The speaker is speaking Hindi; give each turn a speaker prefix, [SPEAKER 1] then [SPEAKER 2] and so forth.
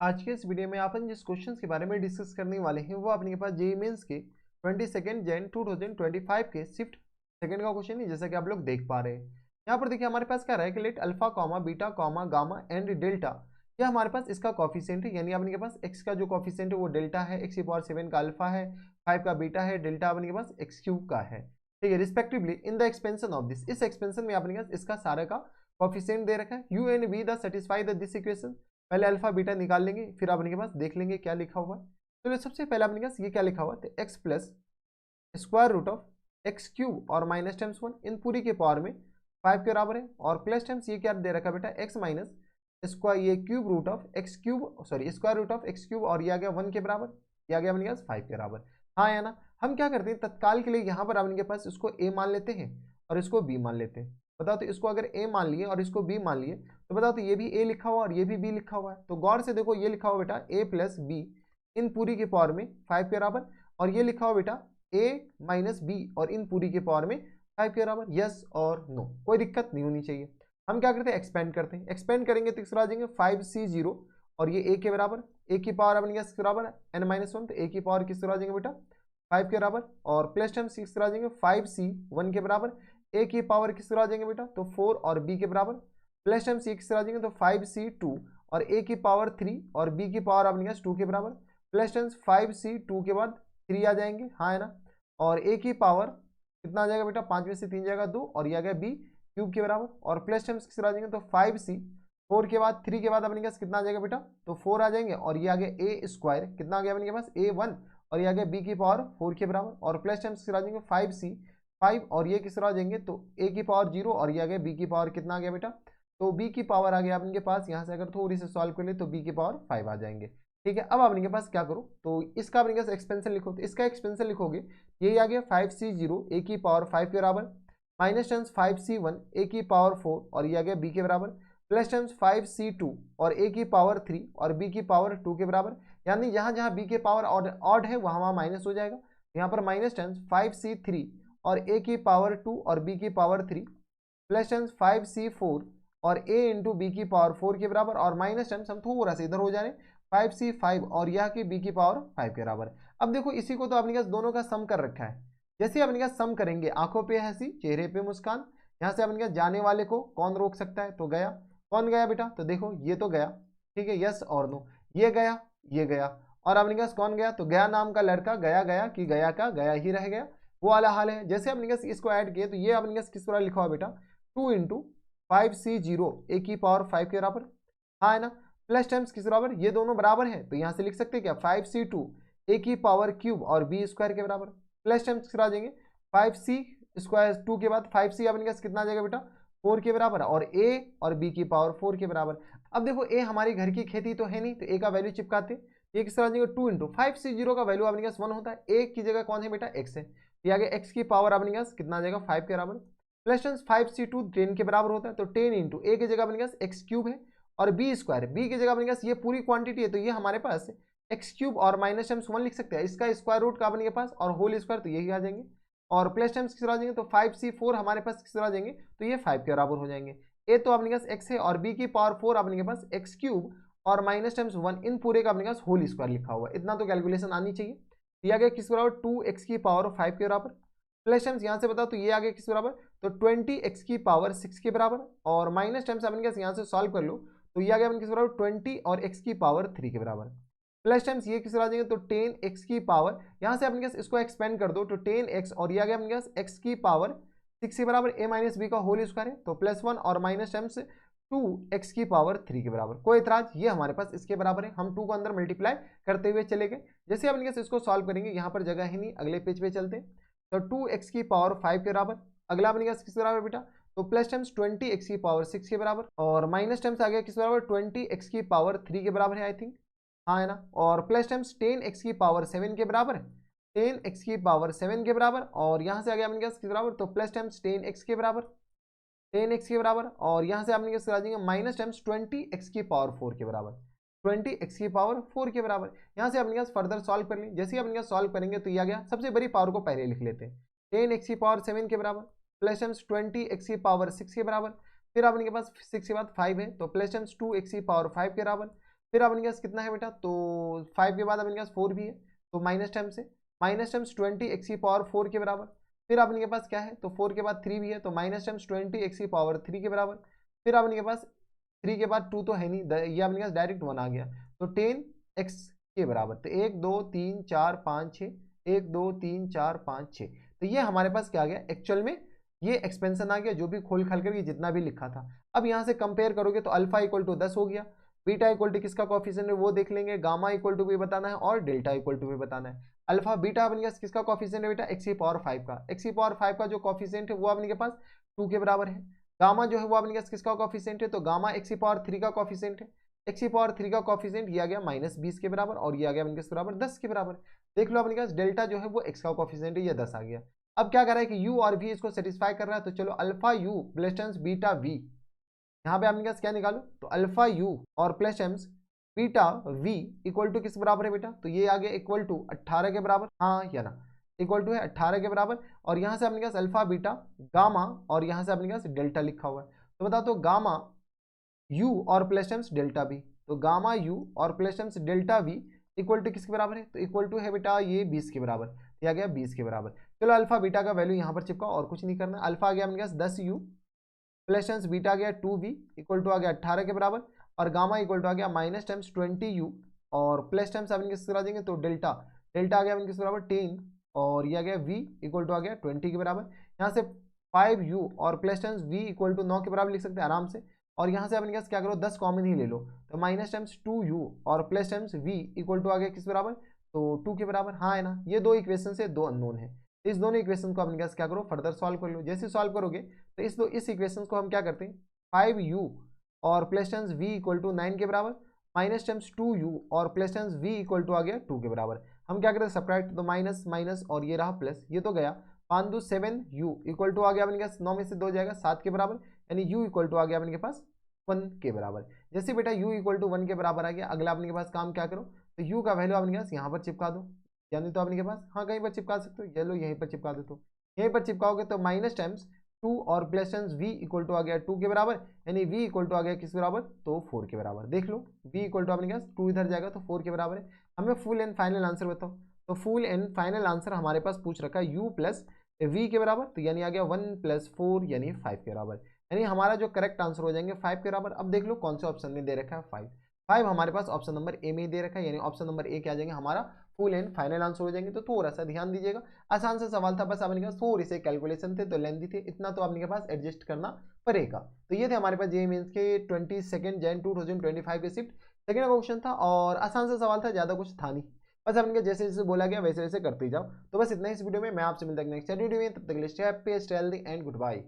[SPEAKER 1] आज के इस वीडियो में अपन जिस क्वेश्चंस के बारे में डिस्कस करने वाले हैं वो अपने पास जेईई मेंस के 22 जैन 2025 के शिफ्ट सेकंड का क्वेश्चन है, जैसा कि आप लोग देख पा रहे हैं। यहाँ पर देखिए हमारे पास क्या रहा है कि let alpha comma beta comma gamma and delta, यह हमारे पास इसका कॉफिशिएंट है, यानी अपने पास एक्स का जो कॉफिशिएंट है वो डेल्टा है, एक्स की पावर 7 का अल्फा है, 5 का बीटा है, डेल्टा अपने पास एक्स क्यूब का है। ठीक है, respectively in the expansion of this, इस एक्सपेंशन में अपने पास इसका सारे का कॉफिशिएंट दे रखा है। You and be the satisfy the this equation, पहले अल्फा बीटा निकाल लेंगे, फिर अपने के पास देख लेंगे क्या लिखा हुआ है। तो सबसे पहले अपने पास ये क्या लिखा हुआ है, तो x plus square root of x cube और माइनस टाइम्स 1 इन पूरी के पावर में 5 के बराबर है, और प्लस टाइम्स ये क्या दे रखा बेटा, एक्स माइनस स्क्वायर ये cube root of x cube, sorry square root of x cube, और ये आ गया 1 के बराबर, ये आ गया अपने पास 5 के बराबर। हाँ या ना, हम क्या करते हैं तत्काल के लिए यहाँ पर अपने के पास इसको ए मान लेते हैं और इसको बी मान लेते हैं। बताओ तो इसको अगर ए मान लिए और इसको बी मान लिए तो बताओ तो ये भी ए लिखा हुआ और ये भी बी लिखा हुआ है। तो गौर से देखो, ये लिखा हुआ बेटा ए प्लस बी इन पूरी की पावर में 5 के बराबर, और ये लिखा हुआ बेटा ए माइनस बी और इन पूरी की पावर में 5 के बराबर। यस और नो, कोई दिक्कत नहीं होनी चाहिए। हम क्या करते हैं, एक्सपेंड करते हैं। एक्सपेंड करेंगे तो किस आ जाएंगे 5c0 और ये ए के बराबर, ए की पावर अपने किस बराबर है n माइनस 1, तो ए की पावर किस आ जाएंगे बेटा 5 के बराबर, और प्लस टाइम 6 आ जाएंगे 5c1 के बराबर, ए की पावर किस आ जाएंगे बेटा तो 4 और बी के बराबर, प्लस टाइम 6 आ जाएंगे तो 5c2 और ए की पावर 3 और बी की पावर अपने 2 के बराबर, प्लस टाइम 5c2 के बाद 3 आ जाएंगे, हाँ है ना, और ए की पावर कितना आ जाएगा बेटा 5 में से 3 जाएगा 2, और ये आ गया बी क्यूब के बराबर, और प्लस टाइम्स किस आ जाएंगे तो 5c 4 के बाद 3 के बाद अपने पास कितना आ जाएगा बेटा तो 4 आ जाएंगे, और ये आ गया ए स्क्वायर कितना आ गया अपने पास a1, और ये आ गया बी की पावर 4 के बराबर, और प्लस टाइम्स किस आ जाएंगे 5c 5, और ये किस आ जाएंगे तो ए की पावर 0, और ये आ गया बी की पावर कितना आ गया बेटा तो बी की पावर आ गया अपने पास, यहाँ से अगर थोड़ी सी सॉल्व कर ले तो बी की पावर 5 आ जाएंगे। ठीक है, अब अपने पास क्या करो, तो इसका अपने पास एक्सपेंशन लिखो, तो इसका एक्सपेंशन लिखोगे ये आ गया 5c0 ए की पावर 5 के बराबर, माइनस टाइम्स 5c1 ए की पावर 4 और ये आ गया बी के बराबर, प्लस टाइम्स 5c2 और ए की पावर 3 और बी की पावर 2 के बराबर, यानी जहां जहां बी के पावर ऑड है वहां वहां माइनस हो जाएगा। यहाँ पर माइनस टाइम्स 5c3 और ए की पावर 2 और बी की पावर 3 प्लस टाइम्स 5c4 और a इंटू बी की पावर 4 के बराबर, और माइनस टाइम्स हम थोड़ा सा इधर हो जा रहे हैं 5c5 और यह की b की पावर 5 के बराबर। अब देखो इसी को तो अपने पास दोनों का सम कर रखा है, जैसे अपने पास सम करेंगे आंखों पे हंसी चेहरे पे मुस्कान, यहाँ से अपने पास जाने वाले को कौन रोक सकता है, तो गया। कौन गया बेटा, तो देखो ये तो गया, ठीक है, यस और नो, ये गया ये गया, और अपने पास कौन गया, तो गया नाम का लड़का गया गया कि गया का गया ही रह गया, वो वाला हाल है। जैसे अपने पास इसको ऐड किए तो ये अपने पास किस तरह लिखा हुआ बेटा 2 इंटू 5c0 ए की पावर 5 के बराबर, हाँ है ना, प्लस टाइम्स किस बराबर, ये दोनों बराबर है तो यहाँ से लिख सकते हैं क्या 5c2 ए की पावर क्यूब और बी स्क्वायर के बराबर, प्लस टाइम्स किस आ जाएंगे 5c स्क्वायर 2 के बाद 5c अपने पास कितना आ जाएगा बेटा 4 के बराबर, और a और b की पावर 4 के बराबर। अब देखो a हमारी घर की खेती तो है नहीं, तो a का वैल्यू चिपकाते, ये किस तरह आ जाएगा 2 इंटू 5c0 का वैल्यू अपने पास 1 होता है, a की जगह कौन है बेटा x है, ये आ गया x की पावर अपने पास कितना आ जाएगा 5 के बराबर, प्लस 5c2 10 के बराबर होता है, तो 10 इंटू ए की जगह अपने पास एक्स क्यूब है, और बी स्क्वायर बी की जगह अपने पास ये पूरी क्वांटिटी है, तो ये हमारे पास एक्स क्यूब और माइनस टाइम्स 1 लिख सकते हैं, इसका स्क्वायर रूट का अपने पास और होल स्क्वायर तो यही आ जाएंगे, और प्लस टाइम्स किस आ जाएंगे तो 5c4 हमारे पास किस आ जाएंगे तो ये 5 के बराबर हो जाएंगे। ए तो अपने पास x है और b की पावर 4 अपने के पास एक्स क्यूब और माइनस टाइम्स 1 इन पूरे का अपने पास होल स्क्वायर लिखा हुआ है, इतना तो कैलकुलेशन आनी चाहिए। दिया गया किस बराबर 2x की पावर 5 के बराबर, प्लस टाइम्स यहाँ से बताओ तो ये आ गया किस बराबर तो 20x की पावर 6 के बराबर, और माइनस टाइम्स अपने यहाँ से सॉल्व कर लो तो ये आ गया किस बराबर 20 और x की पावर 3 के बराबर, प्लस टाइम्स ये किस आ जाएंगे तो 10x की पावर, यहाँ से अपने इसको एक्सपेंड कर दो तो 10x और ये आ गया अपने x की पावर 6 के बराबर, a माइनस बी का होल स्क्वायर है तो +1 और माइनस टाइम्स 2x की पावर 3 के बराबर, कोई इतराज, ये हमारे पास इसके बराबर है। हम 2 को अंदर मल्टीप्लाई करते हुए चले गए, जैसे अपने इसको सॉल्व करेंगे, यहाँ पर जगह ही नहीं, अगले पेज पे चलते हैं, तो 2x की पावर 5 के बराबर, अगला अपने पास किस बराबर बेटा तो प्लस टाइम्स 20x की पावर 6 के बराबर, और माइनस टाइम्स आ गया किस बराबर 20x की पावर 3 के बराबर है आई थिंक, हाँ है ना, और प्लस टाइम्स 10x की पावर 7 के बराबर, 10x की पावर 7 के बराबर, और यहाँ से आ गया अपने पास किस बराबर तो प्लस टाइम्स 10x के बराबर 10x के बराबर, और यहाँ से आपने कैसे आ जाएंगे माइनस टाइम्स 20x की पावर 4 के बराबर, 20x की पावर 4 के बराबर। यहाँ से अपने पास फर्दर सॉल्व कर लें, जैसे अपने पास सॉल्व करेंगे तो ये आ गया, सबसे बड़ी पावर को पहले लिख लेते हैं 10x की पावर 7 के बराबर, प्लस टाइम्स 20x की पावर 6 के बराबर, फिर अपने के पास 6 के बाद 5 है तो प्लस टाइम्स 2x की पावर 5 के बराबर, फिर अपने पास कितना है बेटा, तो 5 के बाद अपने पास 4 भी है, तो माइनस टाइम्स है, माइनस टाइम्स 20 एक्स की पावर 4 के बराबर। फिर अपने पास क्या है, तो 4 के बाद 3 भी है, तो माइनस टाइम्स 20 एक्स की पावर 3 के बराबर। फिर अपने पास 3 के बाद 2 तो है नहीं, ये अपने पास डायरेक्ट 1 आ गया, तो 10 एक्स के बराबर। तो 1 2 3 4 5 6, 1 2 3 4 5 6, तो ये हमारे पास क्या आ गया एक्चुअल में, ये एक्सपेंशन आ गया जो भी खोल खाल करके जितना भी लिखा था। अब यहाँ से कंपेयर करोगे तो अल्फा इक्वल टू 10 हो गया, बीटा इक्वल टू किसका कॉफिशिएंट है वो देख लेंगे, गामा इक्वल टू भी बताना है और डेल्टा इक्वल टू भी बताना है। अल्फा बीटा अपने पास किसका कॉफिशिएंट है बेटा, एक्स की पावर 5 का, एक्स की पावर 5 का जो कॉफिशिएंट है वो अपने के पास 2 के बराबर है। गामा जो है वो अपने पास किसका कॉफिशिएंट है, तो गामा एक्स की पावर 3 का कॉफिशिएंट है, एक्स की पावर 3 का कॉफिशिएंट ये आ गया -20 के बराबर, और ये आ गया अपने के बराबर 10 के बराबर। देख लो अपने पास डेल्टा जो है वो एक्स का कॉफिशिएंट है, ये 10 आ गया। अब क्या कर रहा है कि u और v इसको सेटिस्फाई कर रहा है, तो चलो alpha u plus times beta v, यहाँ पे आपने क्या निकालो, तो अल्फा u और plus times beta v equal to किस बराबर है बेटा, तो ये आ गया इक्वल टू 18 के बराबर, हाँ या ना, इक्वल टू है 18 के बराबर। और यहाँ से अपने पास अल्फा बीटा गामा और यहाँ से अपने पास डेल्टा लिखा हुआ है, तो बता दो गामा u और प्लस टाइम्स डेल्टा v, तो गामा u और plus times delta v equal to किसके बराबर है, तो इक्वल टू है बेटा ये 20 के बराबर, तो आ गया 20 के बराबर। चलो अल्फा बीटा का वैल्यू यहाँ पर चिपकाओ और कुछ नहीं करना, अल्फा आ गया अपने पास 10u प्लस टाइम्स बीटा आ गया 2v इक्वल टू आ गया 18 के बराबर, और गामा इक्वल टू आ गया माइनस टाइम्स 20u और प्लस टाइम्स अपन किस तरह देंगे, तो डेल्टा, डेल्टा आ गया अपन किस बराबर 10 और ये आ गया v इक्वल टू आ गया 20 के बराबर। यहाँ से 5u और plus times v equal to 9 के बराबर लिख सकते हैं आराम से, और यहाँ से अपन क्या करो 10 कॉमन ही ले लो, तो माइनस टाइम्स 2u और plus times v equal to आ गया किस बराबर, तो 2 के बराबर, हाँ है ना। ये दो इक्वेशन से दो अननोन है, इस दोनों इक्वेशन को अपन क्या करो फर्दर सॉल्व कर लो। जैसे सॉल्व करोगे तो इस इक्वेशन को हम क्या करते हैं 5u और plus times v equal to 9 के बराबर माइनस टाइम्स 2u और plus times v equal to आ गया 2 के बराबर। हम क्या करते हैं सब्ट्रैक्ट, तो माइनस माइनस और ये रहा प्लस, ये तो गया 5 2 7u इक्वल टू आ गया अपने पास 9 में से 2 जाएगा 7 के बराबर, यानी u इक्वल टू आ गया अपने के पास 1 के बराबर। जैसे बेटा u इक्वल टू 1 के बराबर आ गया, अगला अपने के पास काम क्या करो, तो u का वैल्यू अपने के पास यहाँ पर चिपका दो, यानी तो अपने के पास हाँ कहीं पर चिपका सकते हो, ये लो यहीं पर चिपका देते हो, यहीं पर चिपकाओगे तो माइनस टाइम्स 2 और plus times v equal to आ गया 2 के बराबर, यानी v इक्वल टू आ गया किस बराबर, तो 4 के बराबर। देख लो v इक्वल टू अपने पास 2 इधर जाएगा तो 4 के बराबर है। हमें फुल एंड फाइनल आंसर बताओ, तो फुल एंड फाइनल आंसर हमारे पास पूछ रखा है u प्लस v के बराबर, तो यानी आ गया 1 प्लस 4 यानी 5 के बराबर, यानी हमारा जो करेक्ट आंसर हो जाएंगे 5 के बराबर। अब देख लो कौन से ऑप्शन में दे रखा है 5 हमारे पास ऑप्शन नंबर ए में दे रखा है, यानी ऑप्शन नंबर ए क्या जाएंगे हमारा फुल एंड फाइनल आंसर हो जाएंगे। तो थोड़ा सा ध्यान दीजिएगा, आसान सा सवाल था, बस अपने पास थोड़ी से कैलकुलेशन थे तो लेंदी थे, इतना तो आपके पास एडजस्ट करना पड़ेगा। तो ये थे हमारे पास जेईई मेंस के 22 जैन 2025 के शिफ्ट सेकंड क्वेश्चन था, और आसान सा सवाल था, ज़्यादा कुछ था नहीं, बस अपने जैसे जैसे बोला गया वैसे वैसे करते ही जाओ। तो बस इतना ही इस वीडियो में, मैं आपसे मिलता हूं नेक्स्ट वीडियो में, तब तक के लिए stay happy stay healthy and good bye.